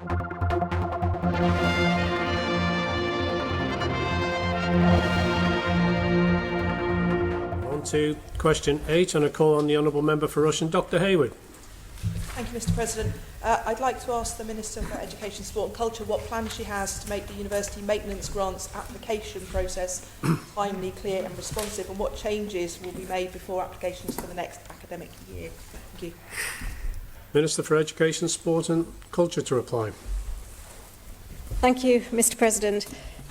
On to question 8, and I call on the Honourable Member for Rushen, Dr Haywood. Thank you, Mr President. I'd like to ask the Minister for Education, Sport and Culture what plans she has to make the University Maintenance Grants application process timely, clear and responsive, and what changes will be made before applications for the next academic year. Thank you. Minister for Education, Sport and Culture to reply. Thank you, Mr President.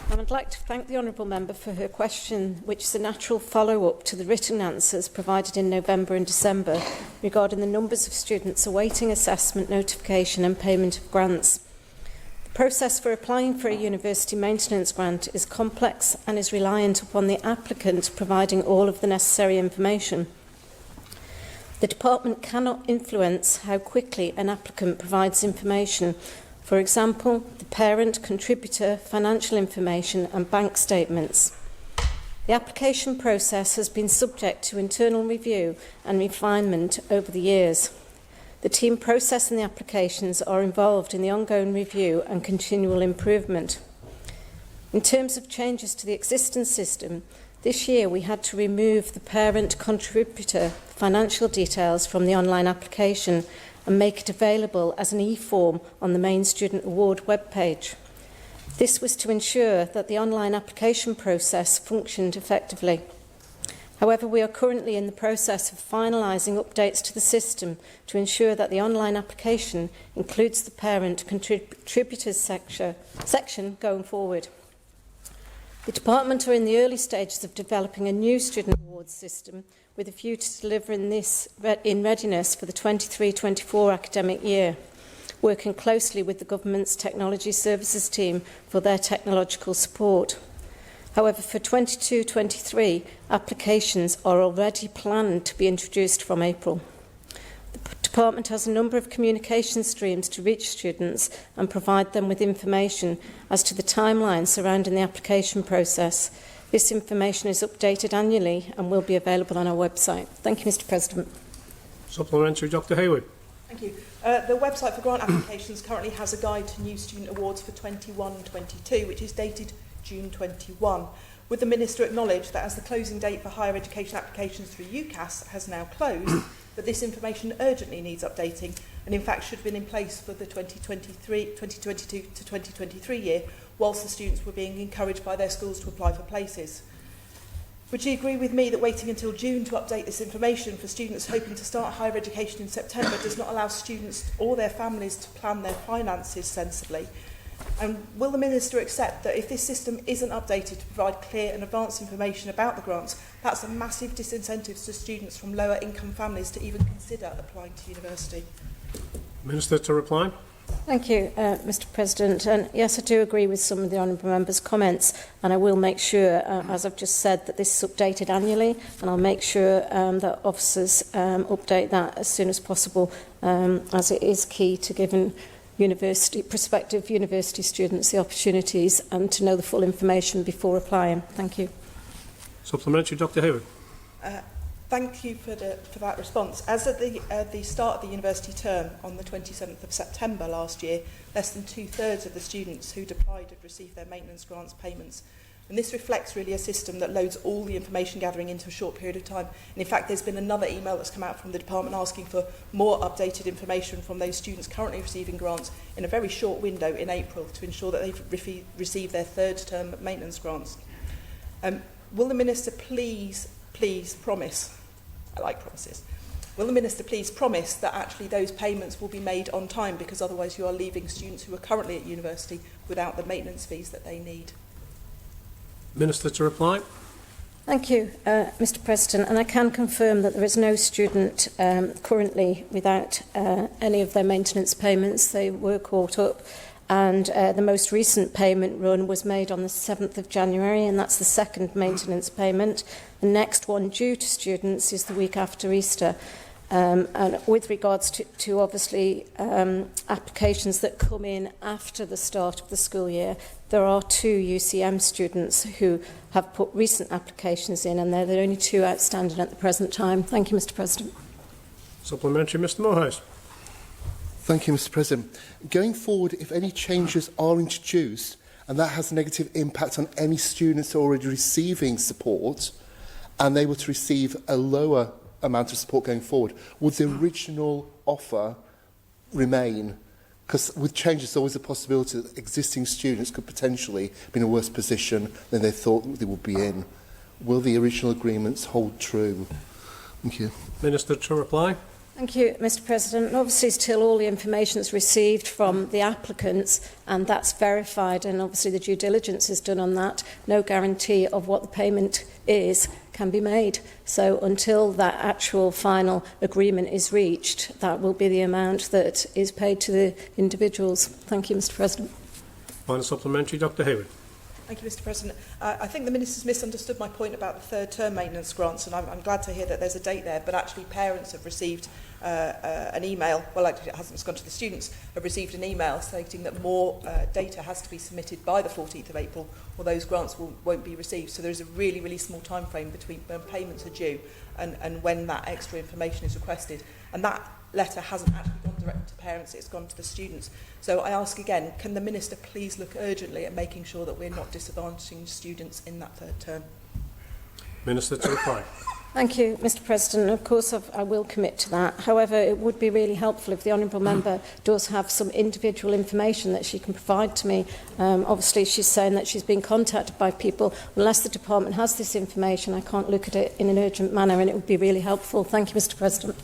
I would like to thank the Honourable Member for her question, which is a natural follow-up to the written answers provided in November and December regarding the numbers of students awaiting assessment, notification and payment of grants. The process for applying for a university maintenance grant is complex and is reliant upon the applicant providing all of the necessary information. The Department cannot influence how quickly an applicant provides information. For example, the parent, contributor, financial information and bank statements. The application process has been subject to internal review and refinement over the years. The team processing the applications are involved in the ongoing review and continual improvement. In terms of changes to the existing system, this year we had to remove the parent contributor financial details from the online application and make it available as an e-form on the main Student Award webpage. This was to ensure that the online application process functioned effectively. However, we are currently in the process of finalising updates to the system to ensure that the online application includes the parent contributors section going forward. The Department are in the early stages of developing a new Student Awards system with a view to delivering this in readiness for the 23-24 academic year, working closely with the Government's Technology Services team for their technological support. However, for 22-23, applications are already planned to be introduced from April. The Department has a number of communication streams to reach students and provide them with information as to the timeline surrounding the application process. This information is updated annually and will be available on our website. Thank you, Mr President. Supplementary, Dr Haywood. Thank you. The website for grant applications currently has a guide to new student awards for 21-22, which is dated June 21. Would the Minister acknowledge that as the closing date for higher education applications through UCAS has now closed, that this information urgently needs updating and in fact should have been in place for the 2022 to 2023 year, whilst the students were being encouraged by their schools to apply for places? Would you agree with me that waiting until June to update this information for students hoping to start higher education in September does not allow students or their families to plan their finances sensibly? And will the Minister accept that if this system isn't updated to provide clear and advanced information about the grants, that's a massive disincentive to students from lower income families to even consider applying to university? Minister to reply. Thank you, Mr President. And yes, I do agree with some of the Honourable Member's comments, and I will make sure, as I've just said, that this is updated annually, and I'll make sure that officers update that as soon as possible, as it is key to giving prospective university students the opportunities and to know the full information before applying. Thank you. Supplementary, Dr Haywood. Thank you for that response. As at the start of the university term on the 27th of September last year, less than 2/3 of the students who'd applied had received their maintenance grants payments. And this reflects really a system that loads all the information gathering into a short period of time. And in fact, there's been another email that's come out from the department asking for more updated information from those students currently receiving grants in a very short window in April to ensure that they've received their third term maintenance grants. Will the Minister please promise, I like promises, will the Minister please promise that actually those payments will be made on time, because otherwise you are leaving students who are currently at university without the maintenance fees that they need? Minister to reply. Thank you, Mr President. And I can confirm that there is no student currently without any of their maintenance payments. They were caught up, and the most recent payment run was made on the 7th of January, and that's the second maintenance payment. The next one due to students is the week after Easter. And with regards to obviously applications that come in after the start of the school year, there are 2 UCM students who have put recent applications in, and they're the only 2 outstanding at the present time. Thank you, Mr President. Supplementary, Mr Moorhouse. Thank you, Mr. President. Going forward, if any changes are introduced and that has a negative impact on any students already receiving support and they were to receive a lower amount of support going forward, would the original offer remain? Because with change, there's always a possibility that existing students could potentially be in a worse position than they thought they would be in. Will the original agreements hold true? Thank you. Minister to reply. Thank you, Mr. President. Obviously, till all the information is received from the applicants and that's verified, and obviously the due diligence is done on that, no guarantee of what the payment is can be made. So until that actual final agreement is reached, that will be the amount that is paid to the individuals. Thank you, Mr. President. Final supplementary, Dr Haywood. Thank you, Mr. President. I think the Minister's misunderstood my point about the third term maintenance grants, and I'm glad to hear that there's a date there, but actually parents have received an email, well, actually it hasn't gone to the students, have received an email stating that more data has to be submitted by the 14th of April or those grants won't be received. So there's a really, really small time frame between when payments are due and when that extra information is requested. And that letter hasn't actually gone direct to parents, it's gone to the students. So I ask again, can the Minister please look urgently at making sure that we're not disadvantaging students in that third term? Minister to reply. Thank you, Mr. President. Of course, I will commit to that. However, it would be really helpful if the Honourable Member does have some individual information that she can provide to me. Obviously, she's saying that she's been contacted by people. Unless the department has this information, I can't look at it in an urgent manner, and it would be really helpful. Thank you, Mr. President.